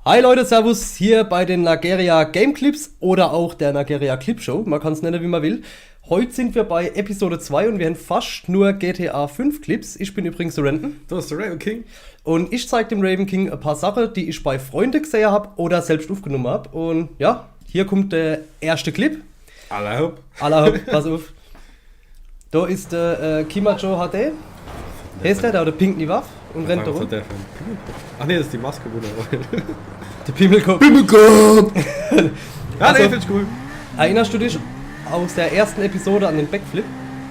Hi Leute, servus, hier bei den Nageria Game Clips oder auch der Nageria Clip Show, man kann es nennen wie man will. Heute sind wir bei Episode 2 und wir haben fast nur GTA 5 Clips. Ich bin übrigens der Renton. Du bist der Raven King. Und ich zeige dem Raven King ein paar Sachen, die ich bei Freunden gesehen habe oder selbst aufgenommen habe. Und ja, hier kommt der erste Clip. Allerhopp. Allerhopp, pass auf. Da ist der Kimacho HD. Hier ist der hat eine pinke Waffe und rennt da rum. Ach nee, das ist die Maske, Bruder. Der Pimmelkopf. Pimmelkopf! Ja, Also, nee, finde ich cool. Erinnerst du dich aus der ersten Episode an den Backflip?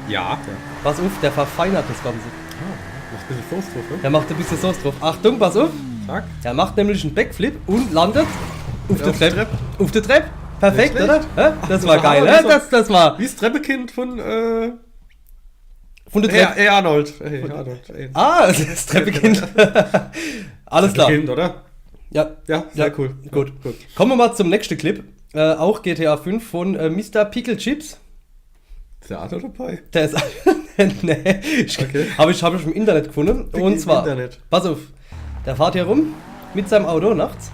Ja. Pass auf, der verfeinert das Ganze. Macht ein bisschen Soße drauf, ne? Der macht ein bisschen Sauce drauf. Achtung, pass auf. Zack. Der macht nämlich einen Backflip und landet auf der auf der Treppe. Auf der Treppe. Perfekt, Nicht oder? schlecht. Hä? Das war geil, Hammer, hä? Das war Wie ist Treppekind von von der Treppe. Hey Arnold. Hey Arnold. Hey. Ah, das Treppekind. Alles klar. Treppekind, oder? Ja, Ja, sehr cool. Gut. Gut. Kommen wir mal zum nächsten Clip. Auch GTA 5 von Mr. Pickle Chips. Ist der Arnold dabei? Der ist. Nee, Okay. hab ich im Internet gefunden. Im Und zwar, Internet. pass auf, der fährt hier rum mit seinem Auto nachts.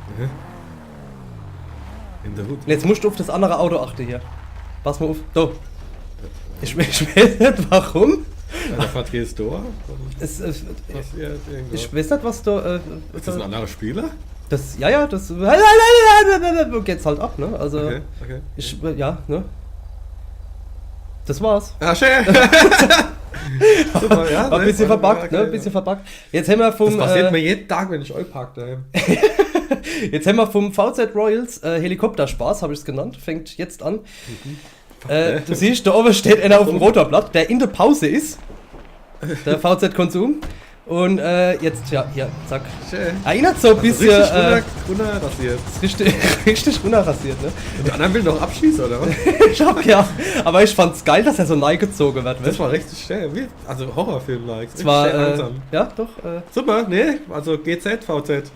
In der Hut. Und jetzt musst du auf das andere Auto achten hier. Pass mal auf. Da. Ich weiß nicht warum. Der fährt hier das Tor. Es, Passiert irgendwas. ich weiß nicht, was da. Ist das ein anderer Spieler? das geht's halt ab, ne? Also, Okay. ja, ne? Das war's. Ah, schön. Super, ja. War ein bisschen verbuggt, okay, ne? Ein bisschen verbuggt. Jetzt haben wir vom. Das passiert mir jeden Tag, wenn ich euch park daheim. Jetzt haben wir vom VZ Royals Helikopterspaß, habe ich es genannt. Fängt jetzt an. Du siehst, da oben steht einer auf dem Rotorblatt, der in der Pause ist. Der VZ Konsum. Und jetzt, ja, hier, zack. Schön. Erinnert so ein bisschen. Richtig runterrasiert. Richtig runterrasiert, ne? Und der andere will noch abschießen, oder was? Ich hab ja. Aber ich fand's geil, dass er so neigezogen wird. Das war richtig schön. Wie, also Horrorfilm-like. Zwar, langsam. ja, doch. Super, nee, also GZ, VZ.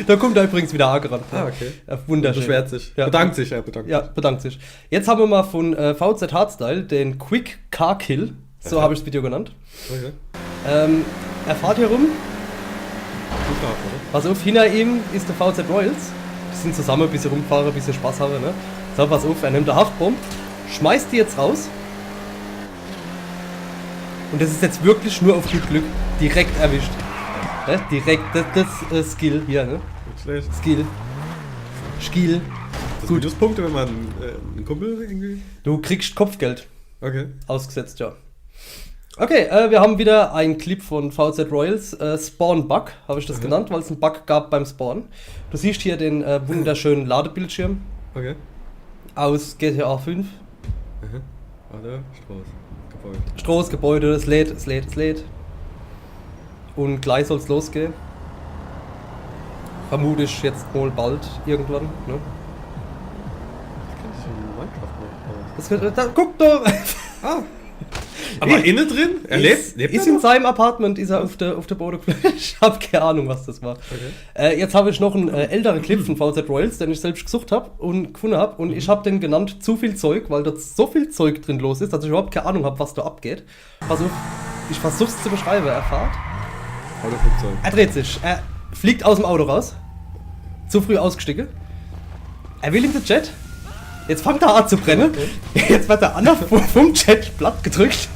Da kommt er übrigens wieder angerannt. Ah, okay. Ja, wunderschön. Beschwert sich. Ja. Bedankt sich, er bedankt Ja, bedankt sich. Jetzt haben wir mal von VZ Hardstyle den Quick Car Kill. So Ja. habe ich das Video genannt. Okay. Er fährt hier rum. Gut drauf, oder? Pass auf, hinter ihm ist der VZ Royals. Die sind zusammen ein bisschen rumfahren, ein bisschen Spaß haben. Ne? So, pass auf, er nimmt eine Haftbombe, schmeißt die jetzt raus. Und das ist jetzt wirklich nur auf gut Glück direkt erwischt. Ne? Direkt, das Skill hier, ne? Nicht schlecht. Skill. Das Gut. Minuspunkte, wenn man einen Kumpel irgendwie. Du kriegst Kopfgeld. Okay. Ausgesetzt, ja. Okay, wir haben wieder einen Clip von VZ Royals. Spawn Bug, habe ich das genannt, weil es einen Bug gab beim Spawn. Du siehst hier den wunderschönen Ladebildschirm Okay. aus GTA 5. Warte, Straße. Gebäude. Straßengebäude, es lädt. Und gleich soll es losgehen. Vermute ich jetzt wohl bald irgendwann. Ne? Das kann ich in Minecraft noch. Da, guck doch! Ah. Aber innen drin? Er lebt ist er in noch? seinem Apartment, ist er auf der Boden. Ich habe keine Ahnung, was das war. Okay. Jetzt habe ich noch einen älteren Clip von VZ Royals, den ich selbst gesucht habe und gefunden habe. Und ich habe den genannt zu viel Zeug, weil da so viel Zeug drin los ist, dass ich überhaupt keine Ahnung habe, was da abgeht. Pass auf, ich versuche es zu beschreiben. Er fährt. Autoflugzeug. Er dreht sich. Er fliegt aus dem Auto raus. Zu früh ausgestiegen. Er will in den Jet. Jetzt fängt er an zu brennen. Jetzt wird der andere vom Jet platt gedrückt.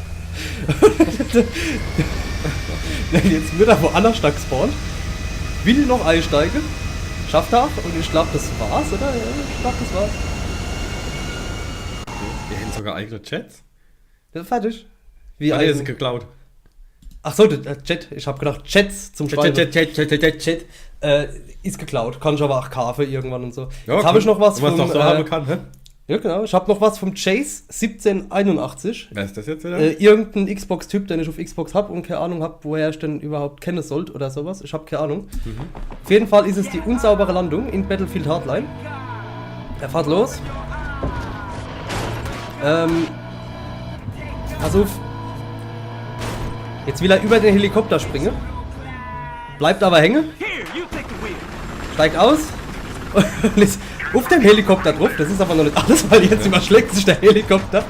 Jetzt wird er woanders stark gespawnt. Will noch einsteigen. Schafft er auch. Und ich glaube, das war's, oder? Ja, ich glaube, das war's. Wir hätten sogar eigene Chats. Das ist fertig. Wie Ah, der ist ein... geklaut. Ach so, der Jet. Ich habe gedacht, Chats zum Schreiben. Chat. Ist geklaut. Kann ich aber auch kaufen irgendwann und so. Ja, Jetzt habe ich noch was vom... vom... Was doch so haben kann, hä? Ja, genau. Ich habe noch was vom Chase 1781. Wer ist das jetzt wieder? Irgendein Xbox-Typ, den ich auf Xbox habe und keine Ahnung habe, woher ich den überhaupt kennen sollte oder sowas. Ich habe keine Ahnung. Auf jeden Fall ist es die unsaubere Landung in Battlefield Hardline. Er fährt los. Pass auf. Jetzt will er über den Helikopter springen. Bleibt aber hängen. Steigt aus. Und ist auf dem Helikopter drauf. Das ist aber noch nicht alles, weil jetzt überschlägt sich der Helikopter.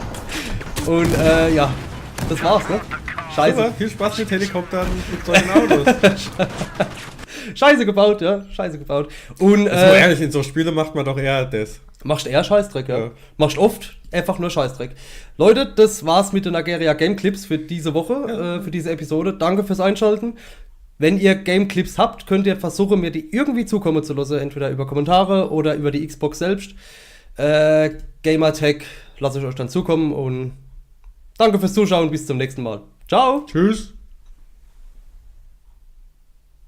Und ja, das war's, ne? Scheiße. Super, viel Spaß mit Helikoptern und solchen Autos. Scheiße gebaut, ja. Scheiße gebaut. Und, Also ehrlich, in so Spielen macht man doch eher das. machst eher Scheißdreck, ja. Ja. Machst oft einfach nur Scheißdreck. Leute, das war's mit den Nageria Game Clips für diese Woche, für diese Episode. Danke fürs Einschalten. Wenn ihr Game Clips habt, könnt ihr versuchen, mir die irgendwie zukommen zu lassen, entweder über Kommentare oder über die Xbox selbst. Gamertag lasse ich euch dann zukommen und danke fürs Zuschauen, bis zum nächsten Mal. Ciao! Tschüss.